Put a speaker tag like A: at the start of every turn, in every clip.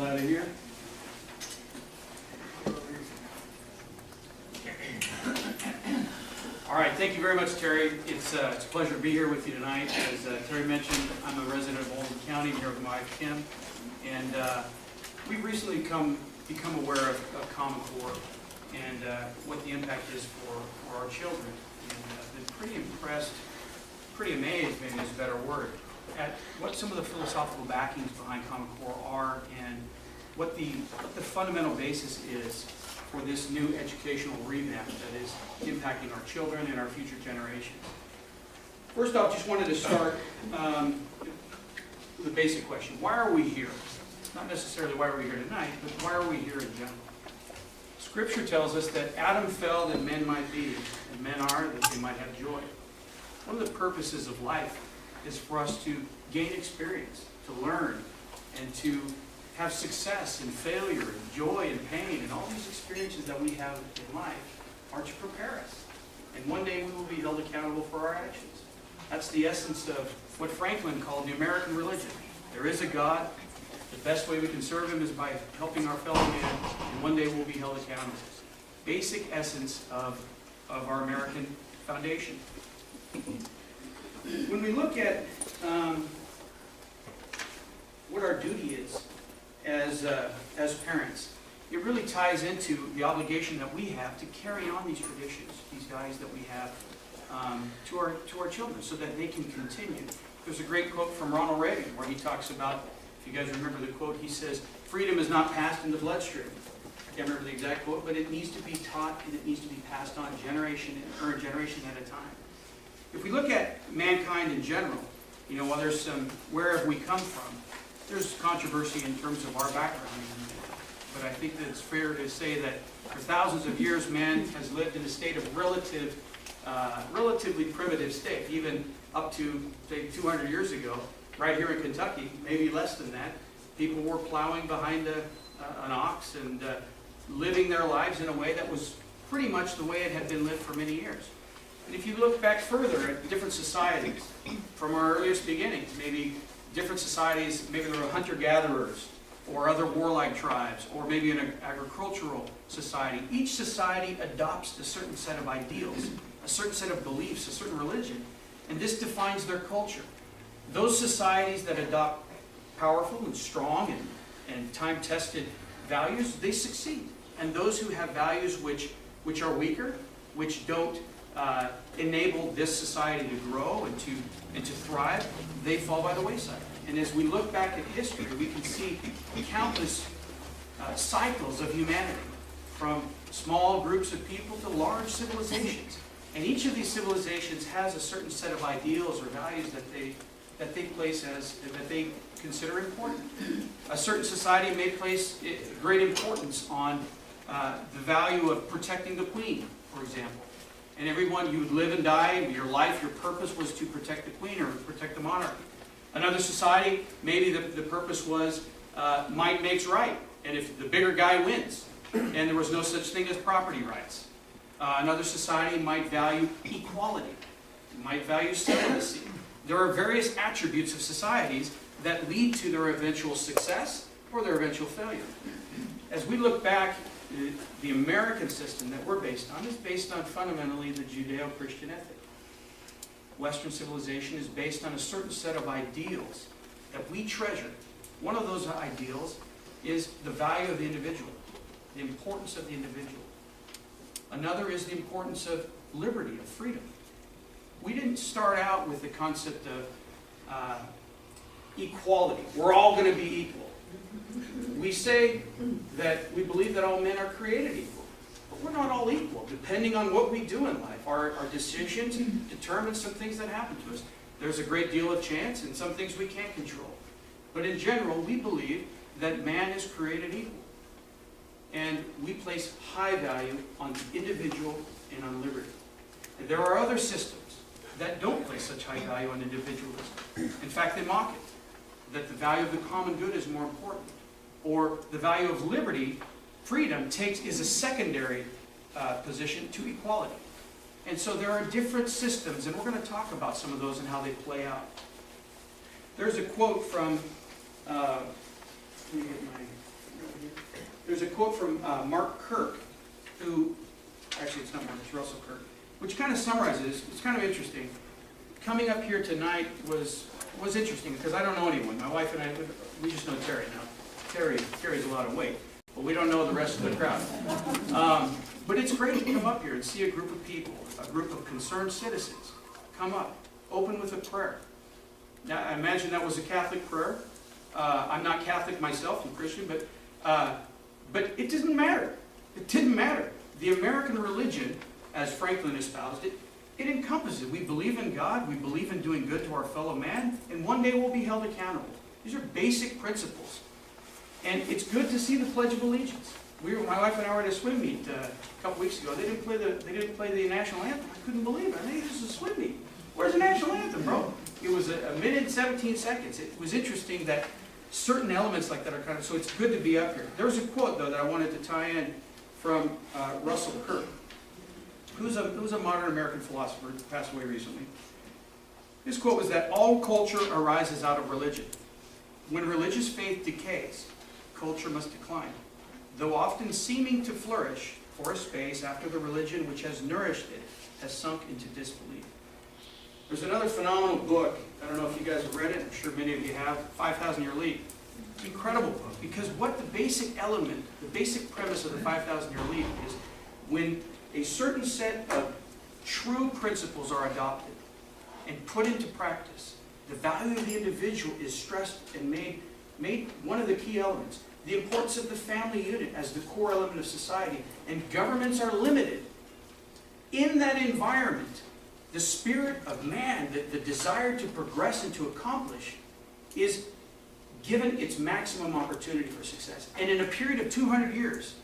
A: people out of here. All right, thank you very much, Terry. It's a pleasure to be here with you tonight. As Terry mentioned, I'm a resident of Oldham County, here with my wife, Kim. And we've recently become aware of Common Core and what the impact is for our children. And I've been pretty impressed, pretty amazed, maybe is a better word, at what some of the philosophical backings behind Common Core are and what the fundamental basis is for this new educational revamp that is impacting our children and our future generations. First off, just wanted to start with a basic question. Why are we here? Not necessarily why are we here tonight, but why are we here in general? Scripture tells us that Adam fell that men might be, and men are that they might have joy. One of the purposes of life is for us to gain experience, to learn, and to have success and failure and joy and pain, and all these experiences that we have in life are to prepare us. And one day we will be held accountable for our actions. That's the essence of what Franklin called the American religion. There is a God. The best way we can serve Him is by helping our fellow man, and one day we'll be held accountable. Basic essence of our American foundation. When we look at what our duty is as parents, it really ties into the obligation that we have to carry on these traditions, these values that we have to our children, so that they can continue. There's a great quote from Ronald Reagan where he talks about, if you guys remember the quote, he says, "Freedom is not passed in the bloodstream." I can't remember the exact quote, but it needs to be taught and it needs to be passed on generation at a time. If we look at mankind in general, while there's some where have we come from, there's controversy in terms of our background. But I think that it's fair to say that for thousands of years, man has lived in a state of relatively primitive state, even up to, say, 200 years ago. Right here in Kentucky, maybe less than that, people were plowing behind an ox and living their lives in a way that was pretty much the way it had been lived for many years. And if you look back further at different societies, from our earliest beginnings, maybe different societies, maybe there were hunter-gatherers or other warlike tribes, or maybe an agricultural society. Each society adopts a certain set of ideals, a certain set of beliefs, a certain religion, and this defines their culture. Those societies that adopt powerful and strong and time-tested values, they succeed. And those who have values which are weaker, which don't enable this society to grow and to thrive, they fall by the wayside. And as we look back at history, we can see countless cycles of humanity, from small groups of people to large civilizations. And each of these civilizations has a certain set of ideals or values that they consider important. A certain society may place great importance on the value of protecting the queen, for example. And everyone, you would live and die, your life, your purpose was to protect the queen or protect the monarchy. Another society, maybe the purpose was might makes right, and if the bigger guy wins, and there was no such thing as property rights. Another society might value equality, might value celibacy. There are various attributes of societies that lead to their eventual success or their eventual failure. As we look back, the American system that we're based on is based on fundamentally the Judeo-Christian ethic. Western civilization is based on a certain set of ideals that we treasure. One of those ideals is the value of the individual, the importance of the individual. Another is the importance of liberty, of freedom. We didn't start out with the concept of equality. We're all going to be equal. We say that we believe that all men are created equal, but we're not all equal. Depending on what we do in life, our decisions determine some things that happen to us. There's a great deal of chance and some things we can't control. But in general, we believe that man is created equal. And we place high value on the individual and on liberty. And there are other systems that don't place such high value on individualism. In fact, they mock it, that the value of the common good is more important. Or the value of liberty, freedom, is a secondary position to equality. And so there are different systems, and we're going to talk about some of those and how they play out. There's a quote from, let me get my there's a quote from Mark Kirk, who, actually it's not Mark, it's Russell Kirk, which kind of summarizes, it's kind of interesting. Coming up here tonight was interesting because I don't know anyone. My wife and I, we just know Terry now. Terry carries a lot of weight, but we don't know the rest of the crowd. But it's great to come up here and see a group of people, a group of concerned citizens, come up, open with a prayer. Now, I imagine that was a Catholic prayer. I'm not Catholic myself, I'm Christian, but it didn't matter. It didn't matter. The American religion, as Franklin espoused it, it encompasses it. We believe in God, we believe in doing good to our fellow man, and one day we'll be held accountable. These are basic principles. And it's good to see the Pledge of Allegiance. My wife and I were at a swim meet a couple weeks ago. They didn't play the national anthem. I couldn't believe it. Hey, this is a swim meet. Where's the national anthem, bro? It was a minute and 17 seconds. It was interesting that certain elements like that are kind of, so it's good to be up here. There was a quote, though, that I wanted to tie in from Russell Kirk, who's a modern American philosopher who passed away recently. His quote was that all culture arises out of religion. When religious faith decays, culture must decline, though often seeming to flourish for a space after the religion which has nourished it has sunk into disbelief. There's another phenomenal book, I don't know if you guys have read it, I'm sure many of you have, 5,000 Year Leap. It's an incredible book, because what the basic element, the basic premise of the 5,000 Year Leap is when a certain set of true principles are adopted and put into practice, the value of the individual is stressed and made one of the key elements. The importance of the family unit as the core element of society, and governments are limited. In that environment, the spirit of man, the desire to progress and to accomplish, is given its maximum opportunity for success. And in a period of 200 years,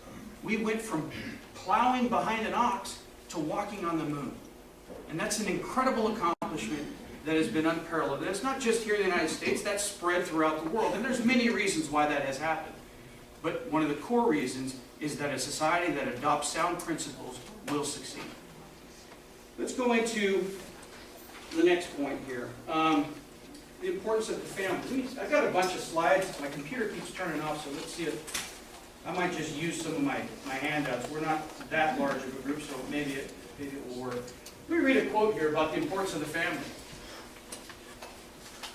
A: we went from plowing behind an ox to walking on the moon. And that's an incredible accomplishment that has been unparalleled. And it's not just here in the United States, that's spread throughout the world. And there's many reasons why that has happened. But one of the core reasons is that a society that adopts sound principles will succeed. Let's go into the next point here. The importance of the family. I've got a bunch of slides. My computer keeps turning off, so let's see if I might just use some of my handouts. We're not that large of a group, so maybe it will work. Let me read a quote here about the importance of the family.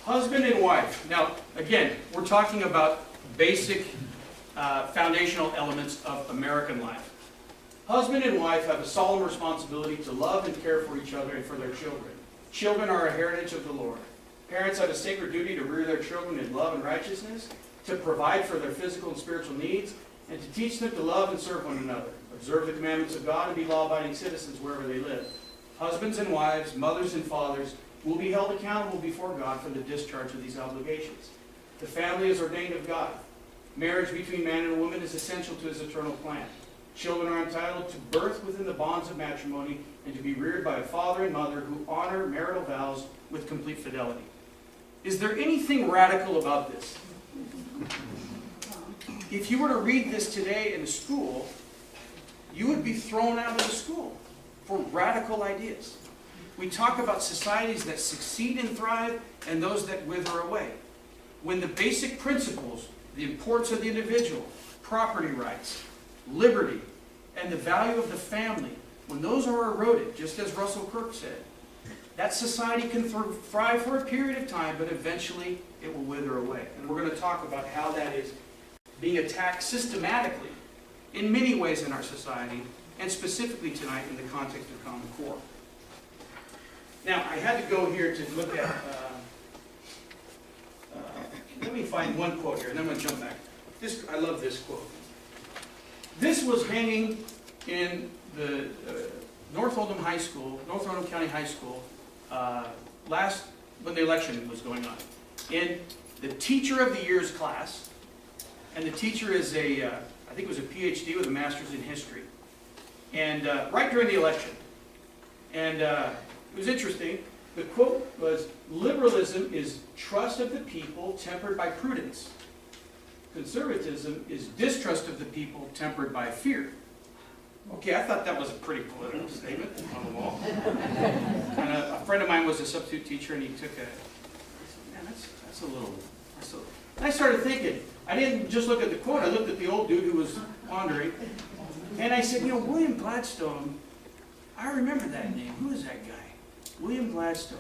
A: Husband and wife. Now, again, we're talking about basic foundational elements of American life. Husband and wife have a solemn responsibility to love and care for each other and for their children. Children are a heritage of the Lord. Parents have a sacred duty to rear their children in love and righteousness, to provide for their physical and spiritual needs, and to teach them to love and serve one another, observe the commandments of God, and be law-abiding citizens wherever they live. Husbands and wives, mothers and fathers will be held accountable before God for the discharge of these obligations. The family is ordained of God. Marriage between man and woman is essential to His eternal plan. Children are entitled to birth within the bonds of matrimony and to be reared by a father and mother who honor marital vows with complete fidelity. Is there anything radical about this? If you were to read this today in a school, you would be thrown out of the school for radical ideas. We talk about societies that succeed and thrive and those that wither away. When the basic principles, the importance of the individual, property rights, liberty, and the value of the family, when those are eroded, just as Russell Kirk said, that society can thrive for a period of time, but eventually it will wither away. And we're going to talk about how that is being attacked systematically in many ways in our society, and specifically tonight in the context of Common Core. Now, I had to go here to look at, let me find one quote here, and then I'm going to jump back. I love this quote. This was hanging in the North Oldham County High School, when the election was going on. In the Teacher of the Year's class, and the teacher is I think it was a PhD with a master's in history. And right during the election. And it was interesting. The quote was, "Liberalism is trust of the people tempered by prudence. Conservatism is distrust of the people tempered by fear." Okay, I thought that was a pretty political statement on the wall. And a friend of mine was a substitute teacher, and he took a, I said, man, that's a little. And I started thinking, I didn't just look at the quote, I looked at the old dude who was pondering. And I said, William Gladstone, I remember that name. Who is that guy? William Gladstone.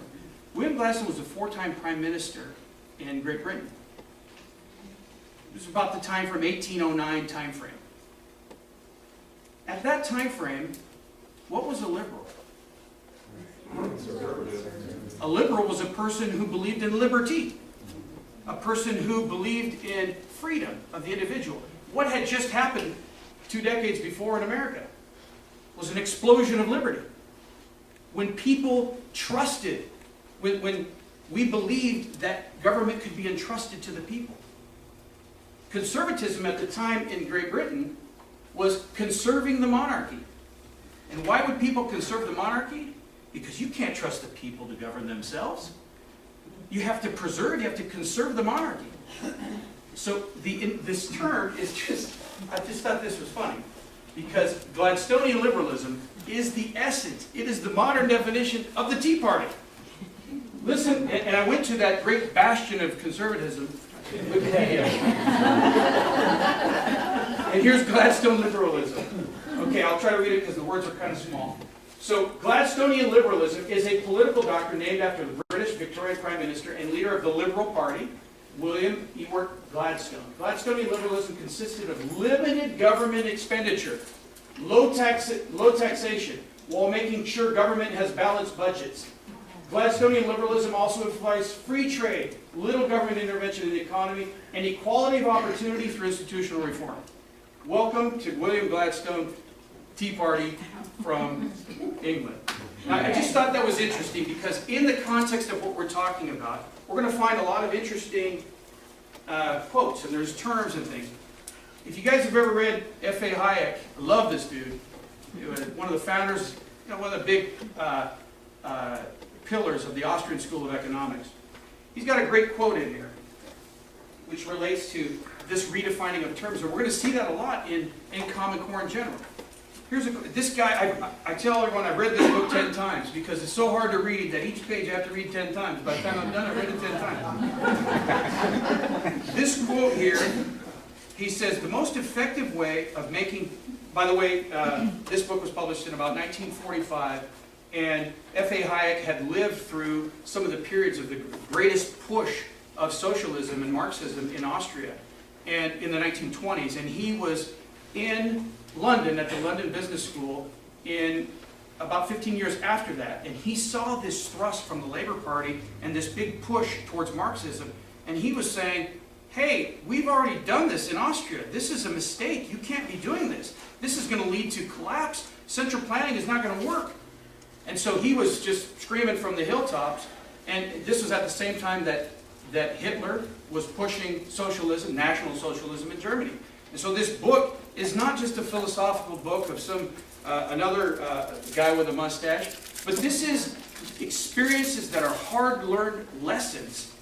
A: William Gladstone was a 4-time prime minister in Great Britain. It was about the time from 1809 time frame. At that time frame, what was a liberal? A liberal was a person who believed in liberty. A person who believed in freedom of the individual. What had just happened 2 decades before in America was an explosion of liberty. When people trusted, when we believed that government could be entrusted to the people. Conservatism at the time in Great Britain was conserving the monarchy. And why would people conserve the monarchy? Because you can't trust the people to govern themselves. You have to preserve, you have to conserve the monarchy. So this term is just, I just thought this was funny. Because Gladstonian liberalism is the essence, it is the modern definition of the Tea Party. Listen, and I went to that great bastion of conservatism, Wikipedia. And here's Gladstone liberalism. Okay, I'll try to read it because the words are kind of small. So, Gladstonian liberalism is a political doctrine named after the British Victorian Prime Minister and leader of the Liberal Party, William Ewart Gladstone. Gladstonian liberalism consisted of limited government expenditure, low taxation, while making sure government has balanced budgets. Gladstonian liberalism also implies free trade, little government intervention in the economy, and equality of opportunity through institutional reform. Welcome to William Gladstone Tea Party from England. Now, I just thought that was interesting because in the context of what we're talking about, we're going to find a lot of interesting quotes, and there's terms and things. If you guys have ever read F.A. Hayek, I love this dude. He was one of the founders, one of the big pillars of the Austrian School of Economics. He's got a great quote in here, which relates to this redefining of terms. And we're going to see that a lot in Common Core in general. Here's this guy, I tell everyone I've read this book 10 times because it's so hard to read that each page I have to read 10 times. By the time I'm done, I've read it 10 times. This quote here, he says, the most effective way of making, by the way, this book was published in about 1945, and F.A. Hayek had lived through some of the periods of the greatest push of socialism and Marxism in Austria and in the 1920s, and he was in London at the London Business School in about 15 years after that, and he saw this thrust from the Labour Party and this big push towards Marxism, and he was saying, hey, we've already done this in Austria. This is a mistake. You can't be doing this. This is going to lead to collapse. Central planning is not going to work. And so he was just screaming from the hilltops, and this was at the same time that Hitler was pushing socialism, National Socialism in Germany. And so this book is not just a philosophical book of some another guy with a mustache, but this is experiences that are hard-learned lessons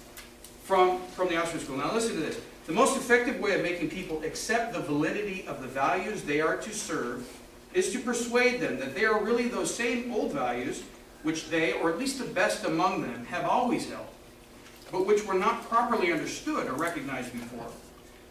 A: from the Austrian school. Now listen to this. The most effective way of making people accept the validity of the values they are to serve is to persuade them that they are really those same old values which they, or at least the best among them, have always held, but which were not properly understood or recognized before.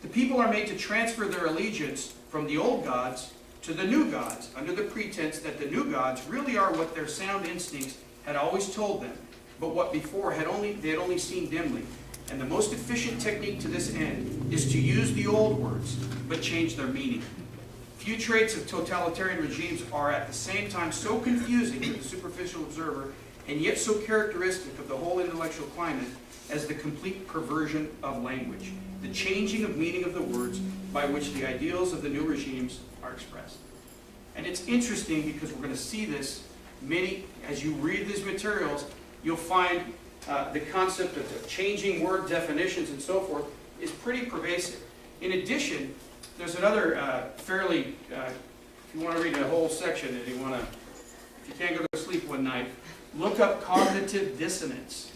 A: The people are made to transfer their allegiance from the old gods to the new gods, under the pretense that the new gods really are what their sound instincts had always told them, but what before they had only seen dimly. And the most efficient technique to this end is to use the old words, but change their meaning. Few traits of totalitarian regimes are at the same time so confusing to the superficial observer, and yet so characteristic of the whole intellectual climate as the complete perversion of language, the changing of meaning of the words by which the ideals of the new regimes are expressed. And it's interesting because we're going to see this as you read these materials, you'll find the concept of changing word definitions and so forth is pretty pervasive. In addition, there's another fairly, if you want to read a whole section and if you can't go to sleep one night, look up cognitive dissonance.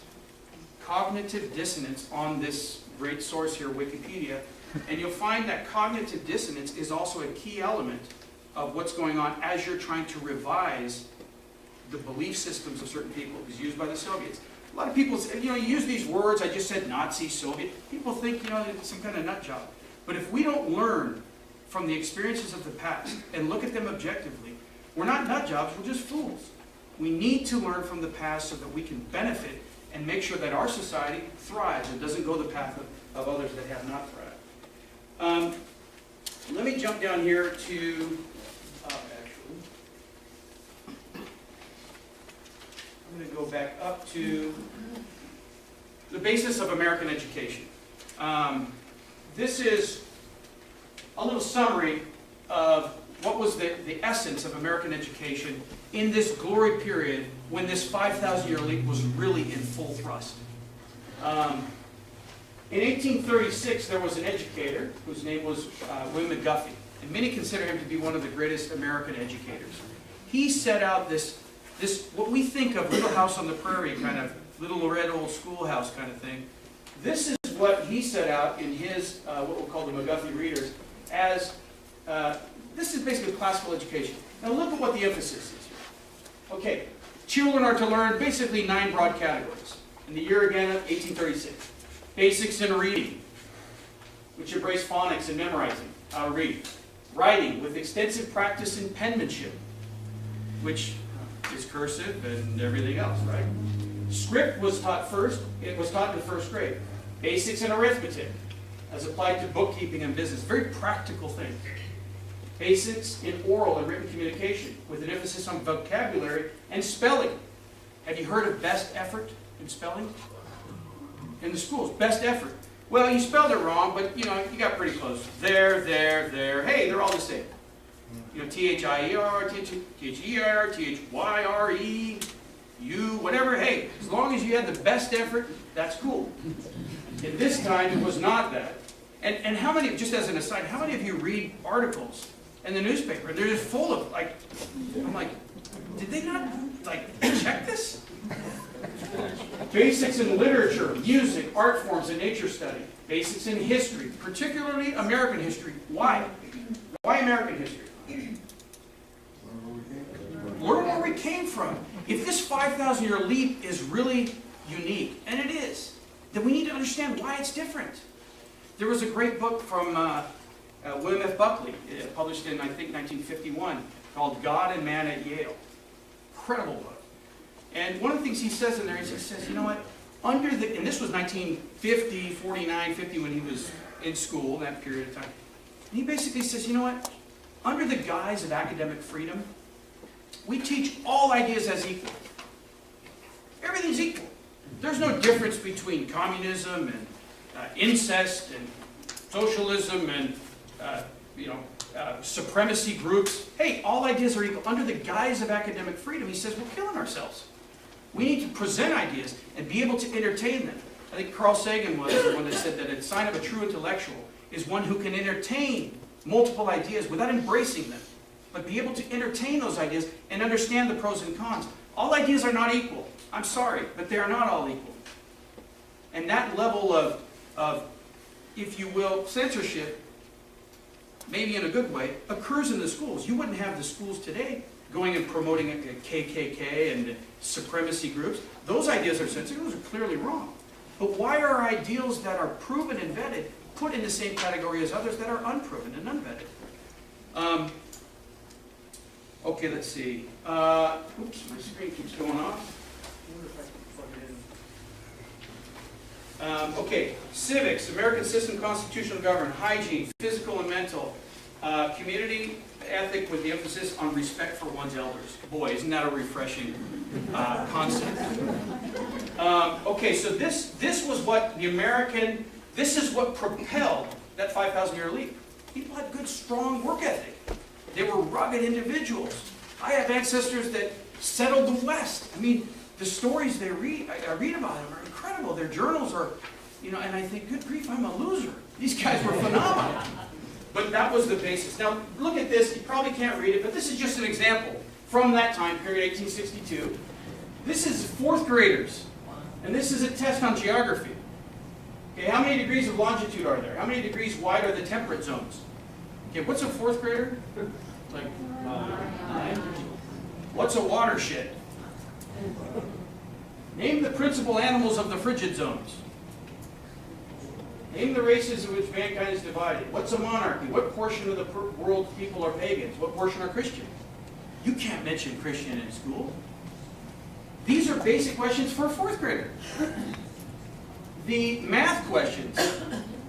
A: Cognitive dissonance on this great source here, Wikipedia, and you'll find that cognitive dissonance is also a key element of what's going on as you're trying to revise the belief systems of certain people. It was used by the Soviets. A lot of people say, you use these words, I just said Nazi, Soviet. People think, it's some kind of nut job. But if we don't learn from the experiences of the past and look at them objectively, we're not nut jobs, we're just fools. We need to learn from the past so that we can benefit and make sure that our society thrives and doesn't go the path of others that have not thrived. Let me jump down here to, actually, I'm going to go back up to the basis of American education. This is a little summary of what was the essence of American education in this glory period when this 5,000-year leap was really in full thrust. In 1836, there was an educator whose name was William McGuffey, and many consider him to be one of the greatest American educators. He set out this what we think of Little House on the Prairie, kind of little red old schoolhouse kind of thing. This is what he set out in his, what we'll call the McGuffey Readers, as, this is basically classical education. Now look at what the emphasis is here. Okay, children are to learn basically 9 broad categories. In the year again of 1836. Basics in reading, which embrace phonics and memorizing, how to read. Writing, with extensive practice in penmanship, which is cursive and everything else, right? Script was taught first, it was taught in the 1st grade. Basics in arithmetic, as applied to bookkeeping and business, very practical things. Basics in oral and written communication, with an emphasis on vocabulary and spelling. Have you heard of best effort in spelling? In the schools, best effort. Well, you spelled it wrong, but you got pretty close. There, hey, they're all the same. T-H-I-E-R, T-H-E-R, T-H-Y-R-E, U, whatever, hey, as long as you had the best effort, that's cool. In this time, it was not that. And how many, just as an aside, how many of you read articles in the newspaper? They're just full of, I'm like, did they not, check this? Basics in literature, music, art forms, and nature study. Basics in history, particularly American history. Why? Why American history? Learn where we came from. If this 5,000-year leap is really unique, and it is, then we need to understand why it's different. There was a great book from William F. Buckley, published in, I think, 1951, called God and Man at Yale. Incredible book. And one of the things he says in there, he says, you know what, and this was 1950, 49, 50, when he was in school, that period of time. And he basically says, you know what, under the guise of academic freedom, we teach all ideas as equal. Everything's equal. There's no difference between communism and incest and socialism and supremacy groups. Hey, all ideas are equal. Under the guise of academic freedom, he says, we're killing ourselves. We need to present ideas and be able to entertain them. I think Carl Sagan was the one that said that a sign of a true intellectual is one who can entertain multiple ideas without embracing them, but be able to entertain those ideas and understand the pros and cons. All ideas are not equal. I'm sorry, but they are not all equal. And that level of, if you will, censorship, maybe in a good way, occurs in the schools. You wouldn't have the schools today going and promoting a KKK and supremacy groups. Those ideas are censored. Those are clearly wrong. But why are ideals that are proven and vetted put in the same category as others that are unproven and unvetted? Okay, let's see. Oops, my screen keeps going off. I wonder if I can plug it in. Okay, civics, American system, constitutional government, hygiene, physical and mental, community ethic with the emphasis on respect for one's elders. Boy, isn't that a refreshing concept? Okay, so this was what this is what propelled that 5,000-year leap. People had good, strong work ethic. They were rugged individuals. I have ancestors that settled the West. I mean, the stories I read about them are incredible. Their journals are, and I think, good grief, I'm a loser. These guys were phenomenal. But that was the basis. Now, look at this. You probably can't read it, but this is just an example from that time period, 1862. This is 4th graders, and this is a test on geography. Okay, how many degrees of longitude are there? How many degrees wide are the temperate zones? Okay, what's a 4th grader? Like 9. What's a watershed? Name the principal animals of the frigid zones. Name the races in which mankind is divided. What's a monarchy? What portion of the world's people are pagans? What portion are Christian? You can't mention Christian in school. These are basic questions for a fourth grader. The math questions.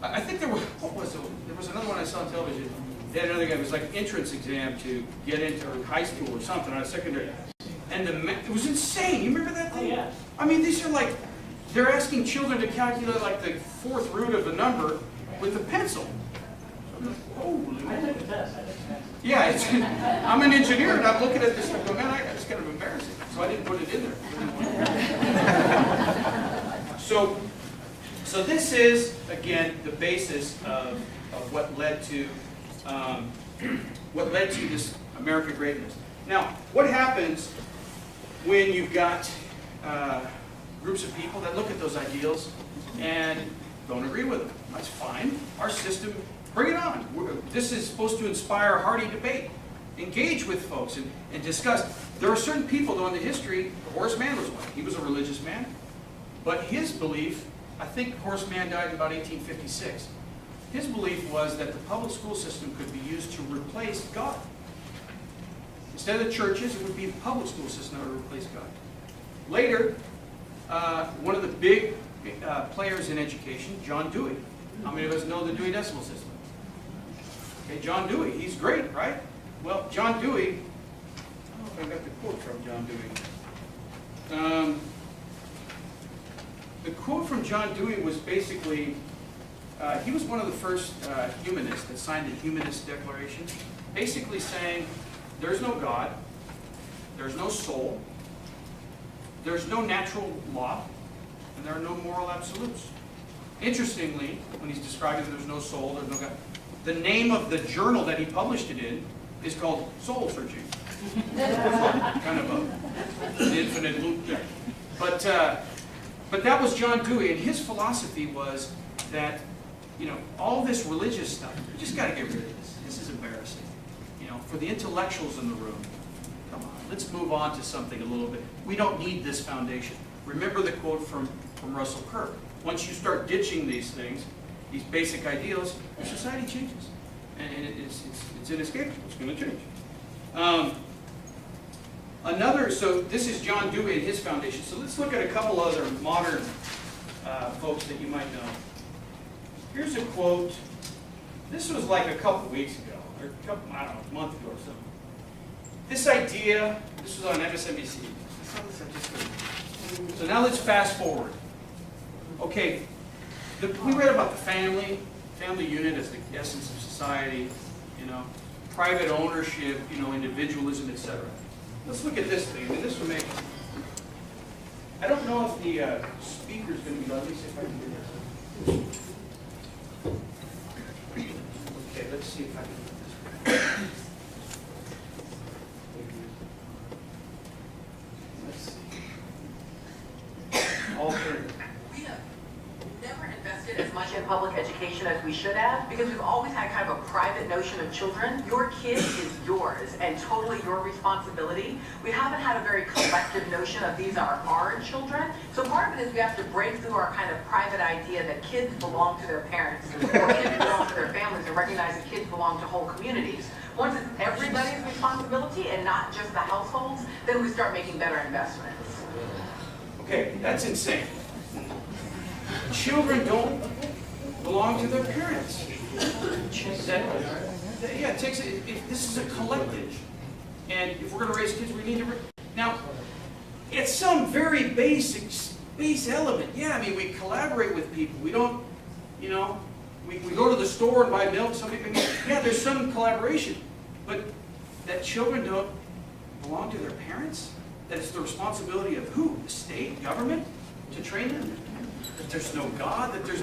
A: I think there was, what was it? There was another one I saw on television. They had another guy, it was like an entrance exam to get into high school or something, or secondary. And it was insane. You remember that thing?
B: Oh, yeah.
A: I mean, these are like, they're asking children to calculate like the fourth root of a number with a pencil. Holy.
B: I took the test.
A: Yeah, I'm an engineer and I'm looking at this and going, man, it's kind of embarrassing. So I didn't put it in there. So this is, again, the basis of what led to this American greatness. Now, what happens when you've got groups of people that look at those ideals and don't agree with them? That's fine. Our system, bring it on. This is supposed to inspire hearty debate. Engage with folks and discuss. There are certain people, though, in the history, Horace Mann was one. He was a religious man. But his belief, I think Horace Mann died in about 1856. His belief was that the public school system could be used to replace God. Instead of the churches, it would be the public school system that would replace God. Later, one of the big players in education, John Dewey. How many of us know the Dewey Decimal System? Okay, John Dewey, he's great, right? Well, John Dewey, I don't know if I got the quote from John Dewey. The quote from John Dewey was basically, he was one of the first humanists that signed the Humanist Declaration, basically saying, there's no God, there's no soul, there's no natural law, and there are no moral absolutes. Interestingly, when he's describing there's no soul, there's no God, the name of the journal that he published it in is called Soul Searching. Kind of an infinite loop there. But that was John Dewey, and his philosophy was that, you know, all this religious stuff, we just got to get rid of this. This is embarrassing. You know, for the intellectuals in the room, come on, let's move on to something a little bit. We don't need this foundation. Remember the quote from Russell Kirk. Once you start ditching these things, these basic ideals, your society changes. And it's inescapable. It's going to change. So this is John Dewey and his foundation. So let's look at a couple other modern folks that you might know. Here's a quote. This was like a couple weeks ago, or a couple, I don't know, a month ago or something. This idea, this was on MSNBC. So now let's fast forward. Okay, we read about the family unit as the essence of society, you know, private ownership, you know, individualism, etc. Let's look at this thing. I mean, this will make. I don't know if the speaker's going to be loud. Let me see if I can do this. Okay, let's see if I can do this. Let's see. Alternative.
C: We have never invested as much in public education as we should have because we've always had kind of a private notion of children. Your kid is yours and totally your responsibility. We haven't had a very collective notion of these are our children. So part of it is we have to break through our kind of private idea that kids belong to their parents or kids belong to their families and recognize that kids belong to whole communities. Once it's everybody's responsibility and not just the households, then we start making better investments.
A: Okay, that's insane. Children don't belong to their parents. Yeah, it takes. This is a collective, and if we're going to raise kids, we need to. Now, it's some very base element. Yeah, I mean, we collaborate with people. We don't, you know, we go to the store and buy milk. Some people, yeah, there's some collaboration, but that children don't belong to their parents. That it's the responsibility of who? The state, government, to train them. That there's no God. That there's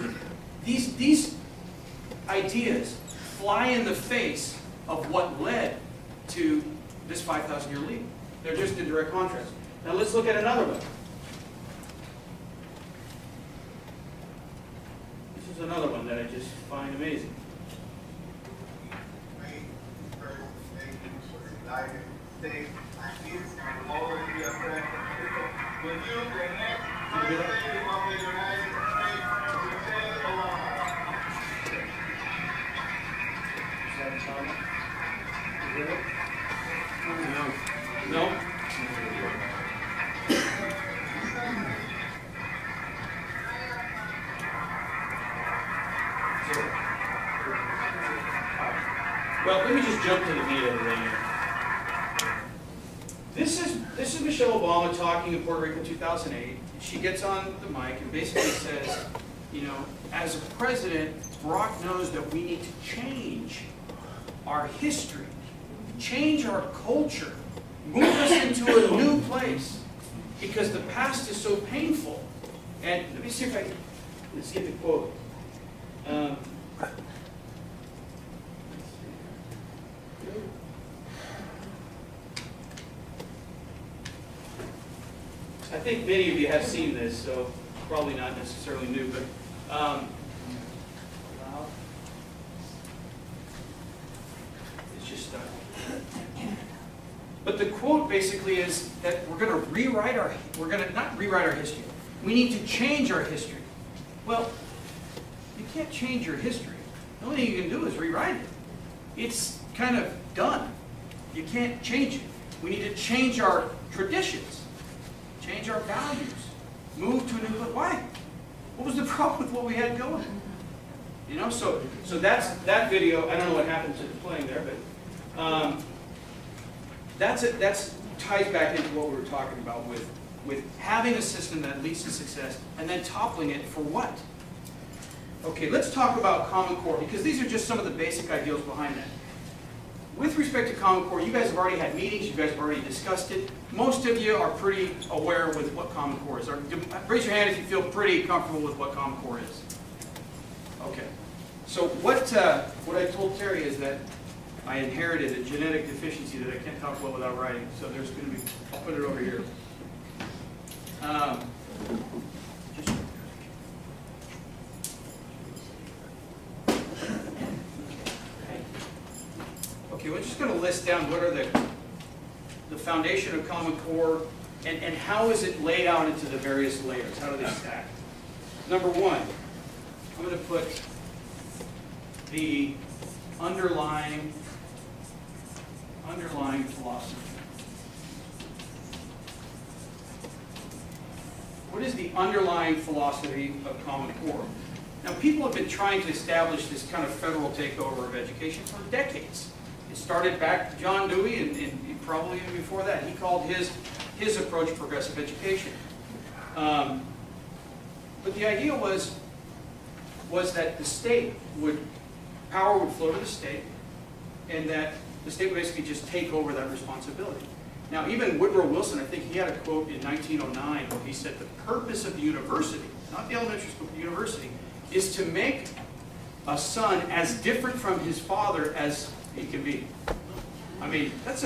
A: these ideas fly in the face of what led to this 5,000-year lead. They're just in direct contrast. Now let's look at another one. This is another one that I just find amazing. No? Well, let me just jump to the meat of the thing here. This is Michelle Obama talking in Puerto Rico in 2008. She gets on the mic and basically says, you know, as a president, Barack knows that we need to change our history, change our culture, move us into a new place, because the past is so painful. And let me see if I can, let's get the quote. I think many of you have seen this, so probably not necessarily new, but it's just stuck. But the quote basically is that we're going to not rewrite our history. We need to change our history. Well, you can't change your history. The only thing you can do is rewrite it. It's kind of done. You can't change it. We need to change our traditions. Change our values, move to a new, why? What was the problem with what we had going? You know, so that's that video. I don't know what happened to the playing there, but that's it. That's ties back into what we were talking about with having a system that leads to success and then toppling it for what? Okay, let's talk about Common Core, because these are just some of the basic ideals behind that. With respect to Common Core, you guys have already had meetings, you guys have already discussed it. Most of you are pretty aware with what Common Core is. Raise your hand if you feel pretty comfortable with what Common Core is. Okay. So what I told Terry is that I inherited a genetic deficiency that I can't talk well without writing. So there's going to be, I'll put it over here. Okay, we're just going to list down what are the foundation of Common Core and how is it laid out into the various layers. How do they stack? Number one, I'm going to put the underlying philosophy. What is the underlying philosophy of Common Core? Now, people have been trying to establish this kind of federal takeover of education for decades. It started back John Dewey, and probably even before that. He called his approach progressive education. But the idea was that the state power would flow to the state, and that the state would basically just take over that responsibility. Now, even Woodrow Wilson, I think he had a quote in 1909 where he said the purpose of the university, not the elementary school, but the university, is to make a son as different from his father as he can be. I mean, that's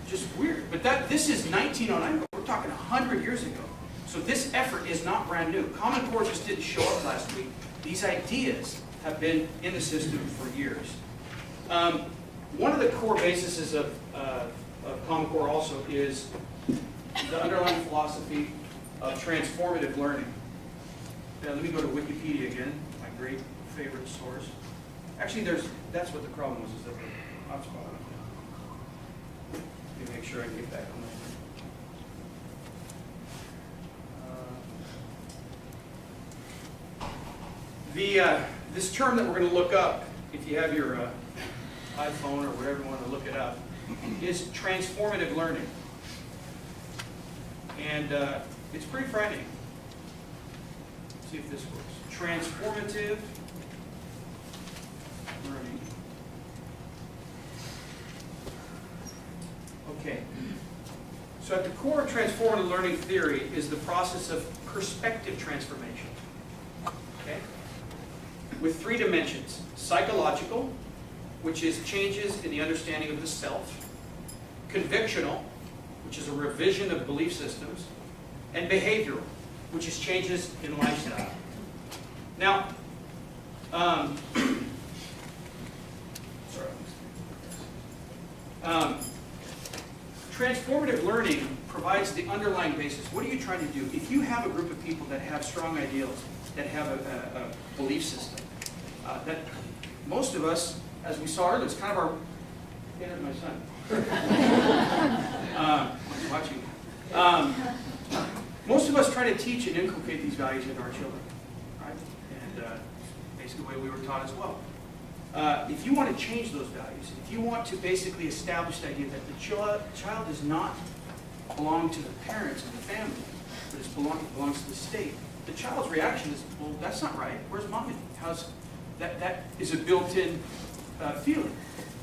A: just weird. But this is 1909. We're talking 100 years ago. So this effort is not brand new. Common Core just didn't show up last week. These ideas have been in the system for years. One of the core bases of Common Core also is the underlying philosophy of transformative learning. Now, let me go to Wikipedia again, my great favorite source. Actually, that's what the problem was, is that the hotspot. Let me make sure I can get back on that. This term that we're going to look up, if you have your iPhone or wherever you want to look it up, is transformative learning. And it's pretty frightening. Let's see if this works. Transformative learning. Okay. So at the core of transformative learning theory is the process of perspective transformation. Okay? With three dimensions: psychological, which is changes in the understanding of the self; convictional, which is a revision of belief systems; and behavioral, which is changes in lifestyle. Now, transformative learning provides the underlying basis. What are you trying to do? If you have a group of people that have strong ideals, that have a belief system, that most of us as we saw earlier, it's kind of our, yeah, my son. Watching. Most of us try to teach and inculcate these values into our children, right? And basically the way we were taught as well. If you want to change those values, if you want to basically establish the idea that the child does not belong to the parents and the family, but it belongs to the state, the child's reaction is, well, that's not right. Where's mommy? That is a built-in feeling.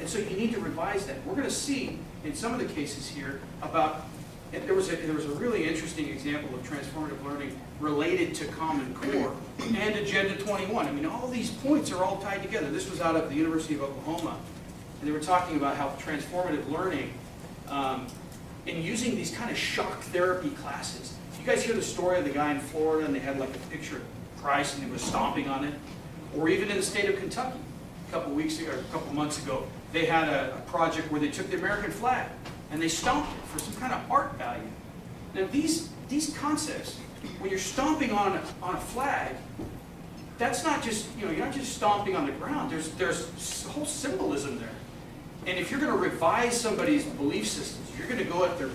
A: And so you need to revise that. We're going to see in some of the cases here about, there was a really interesting example of transformative learning related to Common Core and Agenda 21. I mean, all these points are all tied together. This was out of the University of Oklahoma, and they were talking about how transformative learning and using these kind of shock therapy classes. You guys hear the story of the guy in Florida, and they had like a picture of Christ, and he was stomping on it? Or even in the state of Kentucky, a couple weeks ago, or a couple months ago, they had a project where they took the American flag and they stomped it for some kind of art value. Now these concepts, when you're stomping on a flag, that's not just, you're not just stomping on the ground. There's whole symbolism there. And if you're going to revise somebody's belief systems, you're going to go up there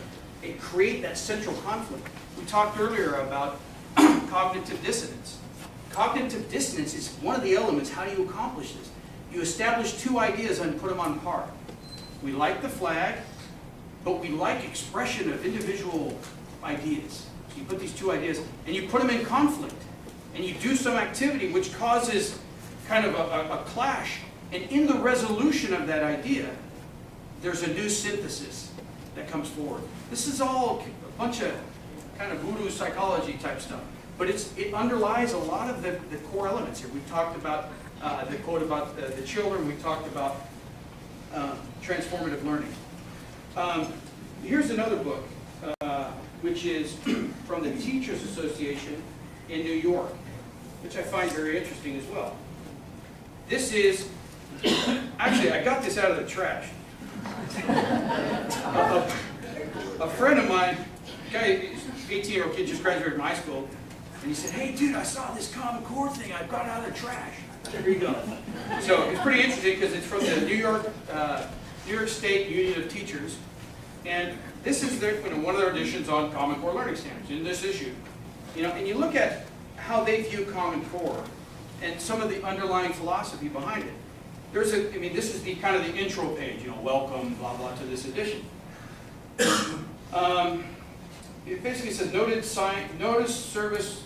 A: and create that central conflict. We talked earlier about cognitive dissonance. Cognitive dissonance is one of the elements. How do you accomplish this? You establish two ideas and put them on par. We like the flag, but we like expression of individual ideas. So you put these two ideas and you put them in conflict. And you do some activity which causes kind of a clash. And in the resolution of that idea, there's a new synthesis that comes forward. This is all a bunch of kind of voodoo psychology type stuff. But it underlies a lot of the core elements here. We've talked about the quote about the children. We've talked about transformative learning. Here's another book, which is from the Teachers Association in New York, which I find very interesting as well. This is, actually, I got this out of the trash. A friend of mine, guy, 18-year-old kid, just graduated from high school, and he said, "Hey, dude, I saw this Common Core thing. I got out of the trash." There you go. So it's pretty interesting because it's from the New York State Union of Teachers, and this is one of their editions on Common Core learning standards in this issue. And you look at how they view Common Core and some of the underlying philosophy behind it. This is the kind of the intro page. Welcome, blah blah, to this edition. It basically says noted service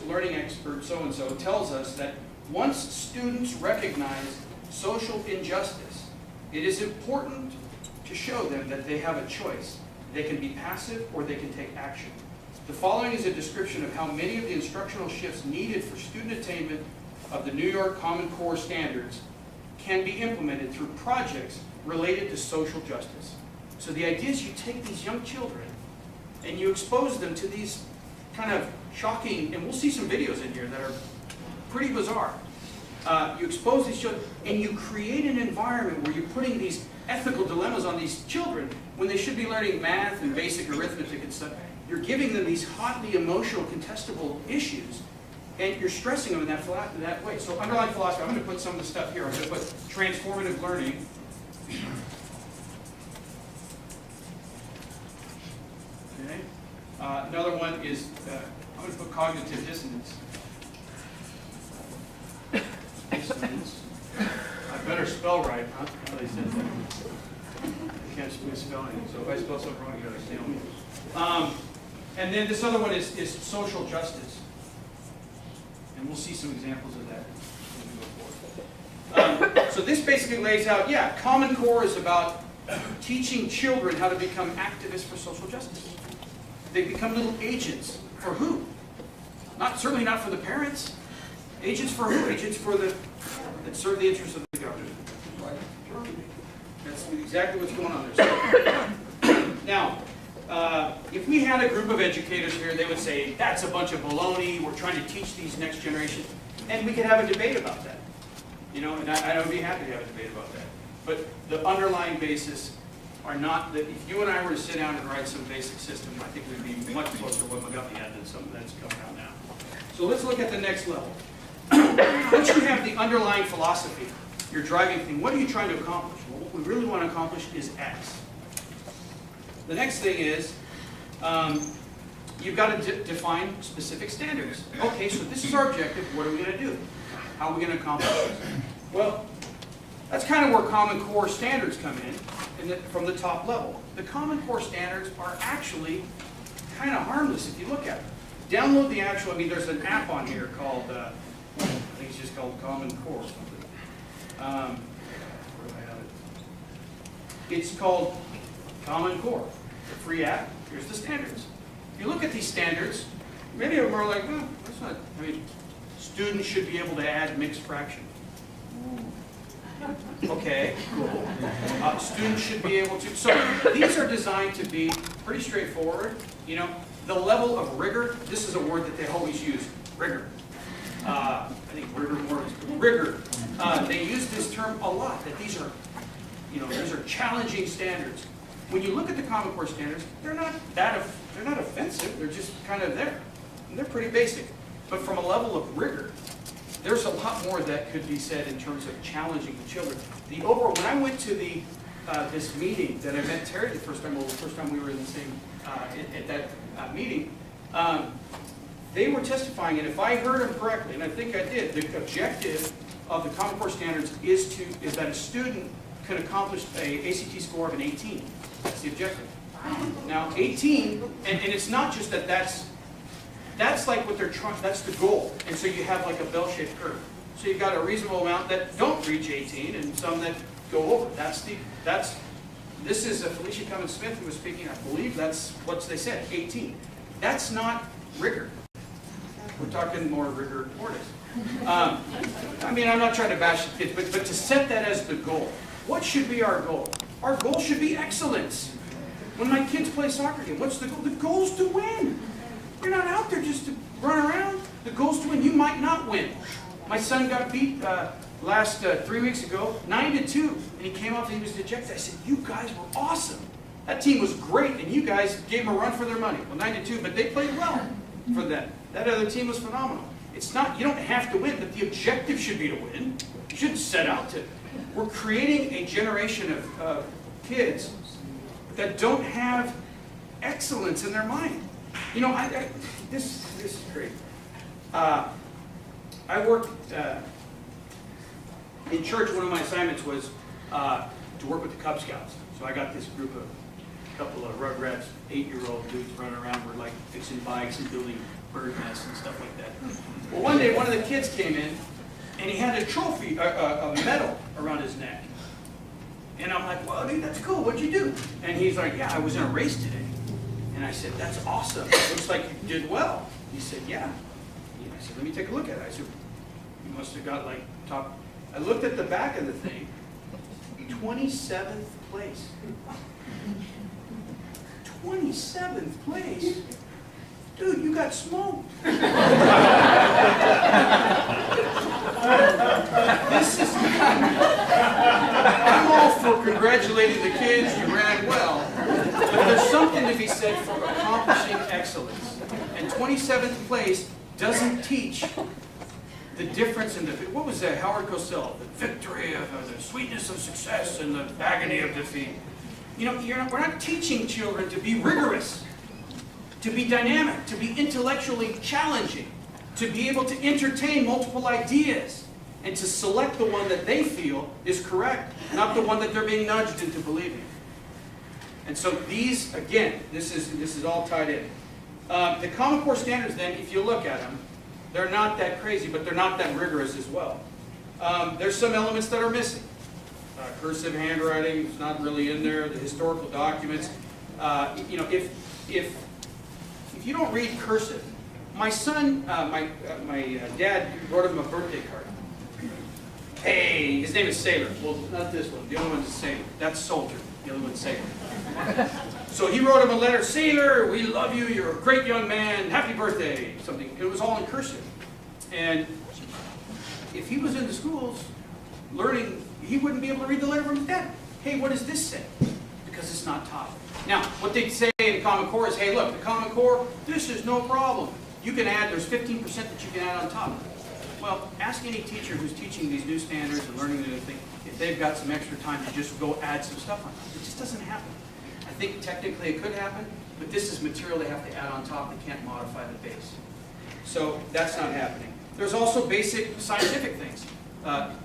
A: learning expert so-and-so tells us that once students recognize social injustice, it is important to show them that they have a choice. They can be passive or they can take action. The following is a description of how many of the instructional shifts needed for student attainment of the New York Common Core standards can be implemented through projects related to social justice. So the idea is you take these young children and you expose them to these kind of shocking, and we'll see some videos in here that are pretty bizarre. You expose these children and you create an environment where you're putting these ethical dilemmas on these children when they should be learning math and basic arithmetic and stuff. You're giving them these hotly emotional, contestable issues, and you're stressing them in that way. So underlying philosophy, I'm going to put some of the stuff here. I'm going to put transformative learning. Okay. Another one is, I'm going to put cognitive dissonance. I better spell right, huh? How they said that. I can't misspell anything, so if I spell something wrong, you got to steal me. And then this other one is social justice. And we'll see some examples of that as we go forward. So this basically lays out, Common Core is about teaching children how to become activists for social justice. They become little agents. For who? Certainly not for the parents. Agents for who? Agents for that serve the interests of the government. That's exactly what's going on there. So, now, if we had a group of educators here, they would say, that's a bunch of baloney, we're trying to teach these next generation. And we could have a debate about that. And I would be happy to have a debate about that. But the underlying basis are not that if you and I were to sit down and write some basic system, I think we'd be much closer to what McGuffey had than something that's coming out now. So let's look at the next level. Once you have the underlying philosophy, your driving thing. What are you trying to accomplish? Well, what we really want to accomplish is X. The next thing is, you've got to define specific standards. Okay, so this is our objective. What are we going to do? How are we going to accomplish this? Well, that's kind of where Common Core standards come in from the top level. The Common Core standards are actually kind of harmless if you look at them. Download the actual, I mean, there's an app on here called, I think it's just called Common Core or something. Where do I have it? It's called Common Core. It's a free app. Here's the standards. If you look at these standards, many of them are like, oh, that's not, I mean, students should be able to add mixed fraction. Okay, cool. Students should be able to, so these are designed to be pretty straightforward. You know, the level of rigor, this is a word that they always use, rigor. I think rigor more is rigor. They use this term a lot, that these are, you know, these are challenging standards. When you look at the Common Core standards, they're not offensive, they're just kind of there. And they're pretty basic. But from a level of rigor, there's a lot more that could be said in terms of challenging the children. The overall, when I went to the this meeting that I met Terry the first time, well, the first time we were in the same at that meeting, they were testifying, and if I heard them correctly, and I think I did, the objective of the Common Core standards is that a student can accomplish a ACT score of an 18. That's the objective. Now, 18, and it's not just that that's like what they're trying, that's the goal. And so you have like a bell-shaped curve. So you've got a reasonable amount that don't reach 18 and some that go over. This is Felicia Cummins Smith who was speaking, I believe that's what they said, 18. That's not rigor. We're talking more rigor mortis. I mean, I'm not trying to bash the kids, but to set that as the goal. What should be our goal? Our goal should be excellence. When my kids play soccer game, what's the goal? The goal is to win. You're not out there just to run around. The goal is to win. You might not win. My son got beat last 3 weeks ago, 9-2, and he came off and he was dejected. I said, you guys were awesome. That team was great, and you guys gave them a run for their money. Well, 9-2, but they played well for that. That other team was phenomenal. It's not, you don't have to win, but the objective should be to win. You shouldn't set out to. We're creating a generation of kids that don't have excellence in their mind. You know, this is great. I worked in church. One of my assignments was to work with the Cub Scouts. So I got this group of a couple of rugrats, 8-year-old dudes running around. We're like fixing bikes and building bird nests and stuff like that. Well, one day one of the kids came in and he had a trophy, a medal around his neck. And I'm like, well, dude, that's cool. What'd you do? And he's like, yeah, I was in a race today. And I said, that's awesome. Looks like you did well. He said, yeah. And I said, let me take a look at it. I said, you must have got like top. I looked at the back of the thing. 27th place. 27th place? Dude, you got smoked. This is I'm all for congratulating the kids, you ran well. But there's something to be said for accomplishing excellence. And 27th place doesn't teach the difference in the, what was that, Howard Cosell? The victory of the sweetness of success and the agony of defeat. You know, we're not teaching children to be rigorous, to be dynamic, to be intellectually challenging, to be able to entertain multiple ideas, and to select the one that they feel is correct, not the one that they're being nudged into believing. And so these, again, this is all tied in. The Common Core standards, then, if you look at them, they're not that crazy, but they're not that rigorous as well. There's some elements that are missing. Cursive handwriting is not really in there. The historical documents. You know, if you don't read cursive, my son, my dad wrote him a birthday card. Hey, his name is Sailor. Well, not this one. The other one's Sailor. That's Soldier. The other one's Sailor. So he wrote him a letter. Sailor, we love you. You're a great young man. Happy birthday. Something. It was all in cursive. And if he was in the schools learning, he wouldn't be able to read the letter from his dad. Hey, what does this say? Because it's not taught. Now, what they say in Common Core is, hey, look, the Common Core, this is no problem. You can add, there's 15% that you can add on top. Well, ask any teacher who's teaching these new standards and learning the new thing. if they've got some extra time to just go add some stuff on top. It just doesn't happen. I think technically it could happen, but this is material they have to add on top. They can't modify the base. So that's not happening. There's also basic scientific things.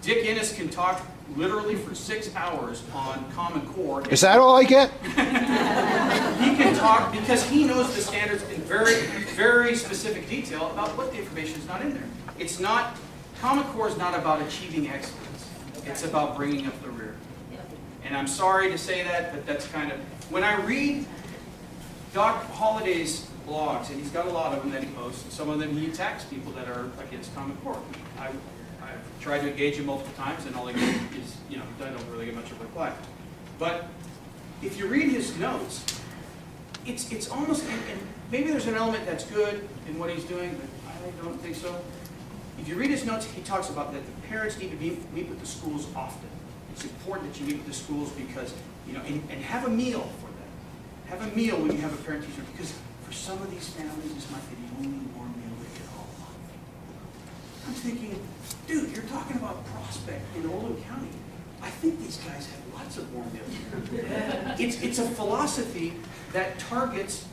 A: Dick Innes can talk literally for 6 hours on Common Core.
B: Is that all I get?
A: He can talk because he knows the standards in very, very specific detail about what the information is not in there. It's not, Common Core is not about achieving excellence. It's about bringing up the rear. And I'm sorry to say that, but that's kind of, when I read Doc Holliday's blogs, and he's got a lot of them that he posts, and some of them he attacks people that are against Common Core. I've tried to engage him multiple times, and all I get is, I don't really get much of a reply. But if you read his notes, it's almost, and maybe there's an element that's good in what he's doing, but I don't think so. If you read his notes, he talks about that the parents need to meet with the schools often. It's important that you meet with the schools because, and have a meal for them. Have a meal when you have a parent-teacher, because for some of these families, this might be the only warm meal they get all month. I'm thinking, dude, you're talking about Prospect in Oldham County. I think these guys have lots of warm meals. It's a philosophy that targets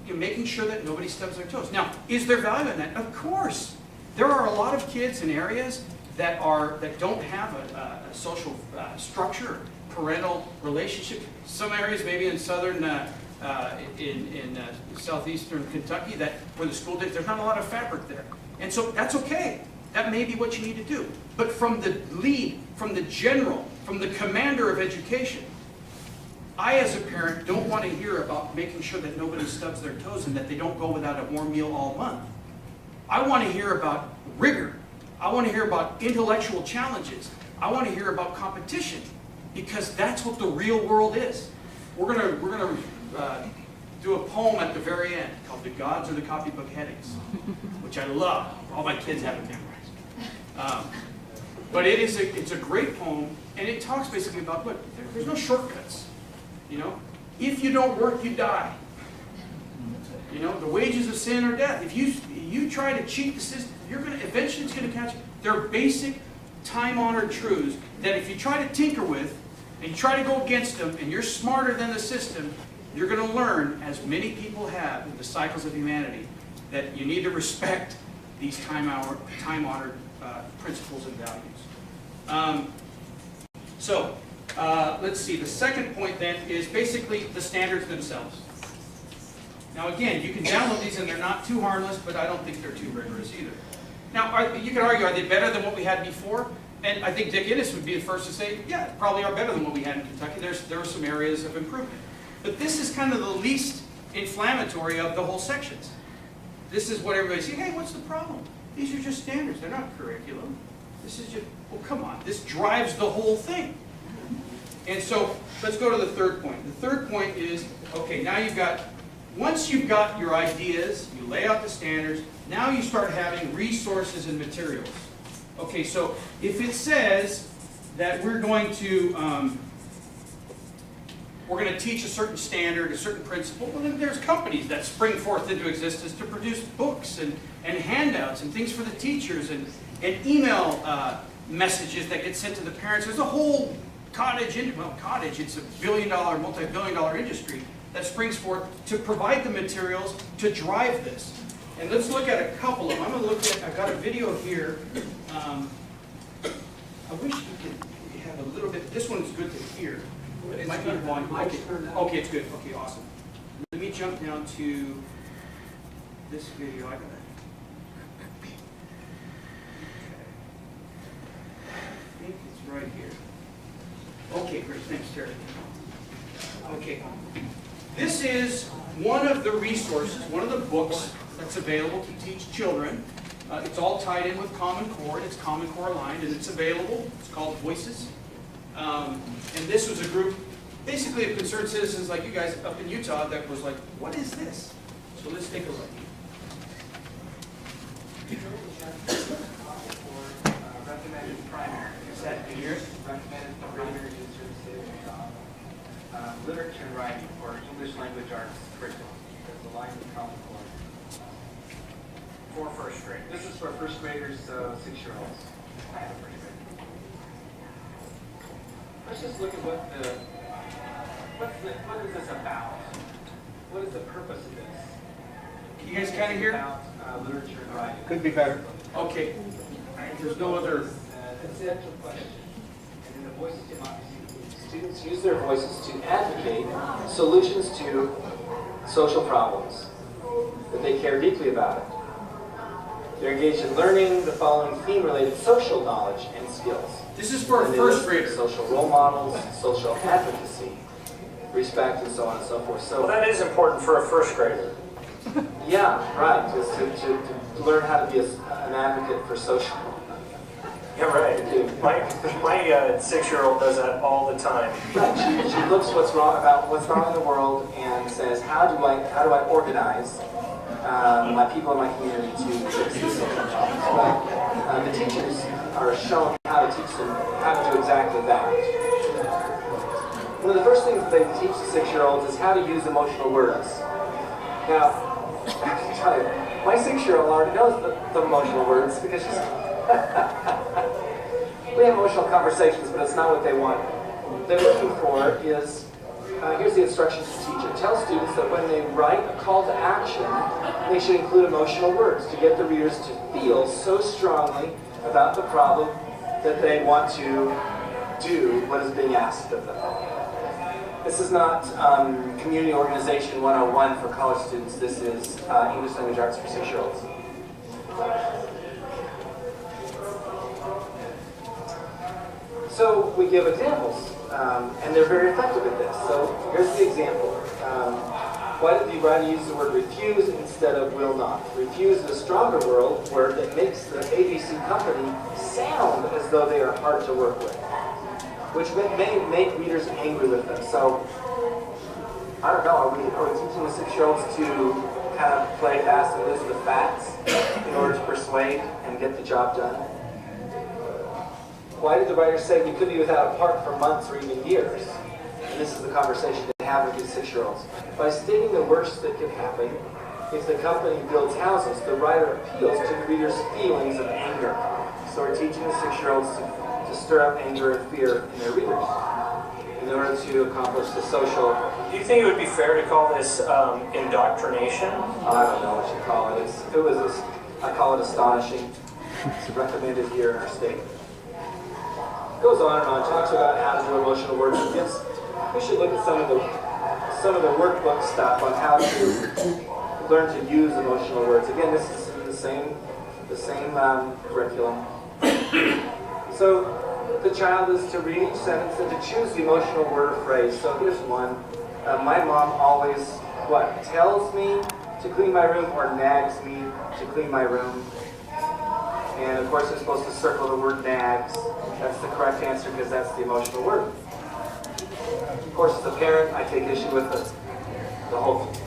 A: making sure that nobody stubs their toes. Now, is there value in that? Of course. There are a lot of kids in areas that don't have a social structure, parental relationship. Some areas, maybe in southern, in southeastern Kentucky, where the school district, there's not a lot of fabric there. And so that's okay. That may be what you need to do. But from the lead, from the general, from the commander of education, I, as a parent, don't want to hear about making sure that nobody stubs their toes and that they don't go without a warm meal all month. I want to hear about rigor. I want to hear about intellectual challenges. I want to hear about competition, because that's what the real world is. We're gonna do a poem at the very end called "The Gods Are the Copybook Headings," which I love. All my kids have it memorized. But it's a great poem, and it talks basically about what there's no shortcuts. If you don't work, you die. The wages of sin are death. If you try to cheat the system, eventually it's going to catch you. There are basic, time-honored truths that if you try to tinker with, and you try to go against them, and you're smarter than the system, you're going to learn, as many people have in the cycles of humanity, that you need to respect these time-honored principles and values. Let's see. The second point then is basically the standards themselves. Now again, you can download these and they're not too harmless, but I don't think they're too rigorous either. Now, you could argue, are they better than what we had before? And I think Dick Innes would be the first to say, yeah, probably are better than what we had in Kentucky. There are some areas of improvement. But this is kind of the least inflammatory of the whole sections. This is what everybody says, hey, what's the problem? These are just standards. They're not curriculum. This is just, well, come on. This drives the whole thing. And so let's go to the third point. The third point is, okay, now once you've got your ideas, you lay out the standards, now you start having resources and materials. Okay, so if it says that we're going to teach a certain standard, a certain principle, well then there's companies that spring forth into existence to produce books and handouts and things for the teachers and email messages that get sent to the parents. There's a whole cottage, it's a billion-dollar, multi-billion-dollar industry that springs forth to provide the materials to drive this. And let's look at a couple of them. I've got a video here. I wish you could have a little bit, this one's good to hear. It might be one. Okay, it's good. Okay, awesome. Let me jump down to this video. I think it's right here. Okay, great. Thanks, Terry. Okay. This is one of the resources, one of the books that's available to teach children. It's all tied in with Common Core. It's Common Core aligned, and it's available. It's called Voices. And this was a group, basically of concerned citizens like you guys up in Utah that was like, what is this? So let's take a look.
D: Recommended primary.
A: Is that here?
D: Recommended primary is literature and writing for English language arts curriculum. It's aligned with Common Core. For first grade. This is for first graders, 6-year-olds. I have a first grade. let's just look at what is this about? What is the purpose of this?
A: Can you guys kind of hear?
D: About literature and writing.
B: Could be better.
A: Okay. There's no other.
D: Conceptual question. And then the voice of democracy.
E: Students use their voices to advocate solutions to social problems, that they care deeply about it. They're engaged in learning the following theme-related social knowledge and skills.
A: This is for a
E: And they
A: first
E: listen to
A: grader.
E: social role models, social advocacy, respect, and so on and so forth. So,
F: Well, that is important for a first grader.
E: yeah, right, just to learn how to be an advocate for social.
F: Yeah, right. My 6-year-old does that all the time.
E: Right, she looks what's wrong in the world and says, how do I organize my people in my community to fix these social problems? Well, the teachers are shown how to teach them how to do exactly that. One of the first things they teach the 6-year-olds is how to use emotional words. Now, I have to tell you, my 6-year-old already knows the emotional words because she's we have emotional conversations, but it's not what they want. What they're looking for is, here's the instructions to teacher. Tell students that when they write a call to action, they should include emotional words to get the readers to feel so strongly about the problem that they want to do what is being asked of them. This is not Community Organization 101 for college students. This is English Language Arts for 6-year-olds. So we give examples, and they're very effective at this. So here's the example. Why did the writer use the word refuse instead of will not? Refuse is a stronger word that makes the ABC company sound as though they are hard to work with, which may make readers angry with them. So, I don't know, are we teaching the 6-year-olds to kind of play fast and loose with facts in order to persuade and get the job done? Why did the writer say we could be without a part for months or even years? And this is the conversation they have with these 6-year-olds. By stating the worst that could happen, if the company builds houses, the writer appeals to the reader's feelings of anger. So we're teaching the 6-year-olds to stir up anger and fear in their readers in order to accomplish the social...
F: Do you think it would be fair to call this indoctrination?
E: I don't know what you call it. I call it astonishing. It's recommended here in our state. Goes on and on, talks about how to do emotional words. We should look at some of the workbook stuff on how to learn to use emotional words. Again, this is the same curriculum. So the child is to read each sentence and to choose the emotional word or phrase. So here's one. My mom always tells me to clean my room or nags me to clean my room. And of course, they're supposed to circle the word nags. That's the correct answer because that's the emotional word. Of course, as a parent, I take issue with the whole thing.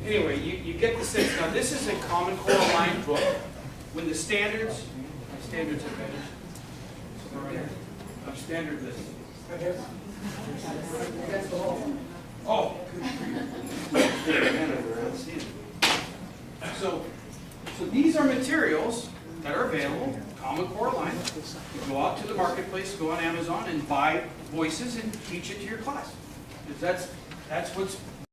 A: Anyway, you get the sense. Now, this is a Common Core Line book. When the standards are better. Somewhere right here. Standard list. Right here. Oh, so these are materials that are available, Common Core Line. You go out to the marketplace, go on Amazon and buy Voices and teach it to your class. Because that's what's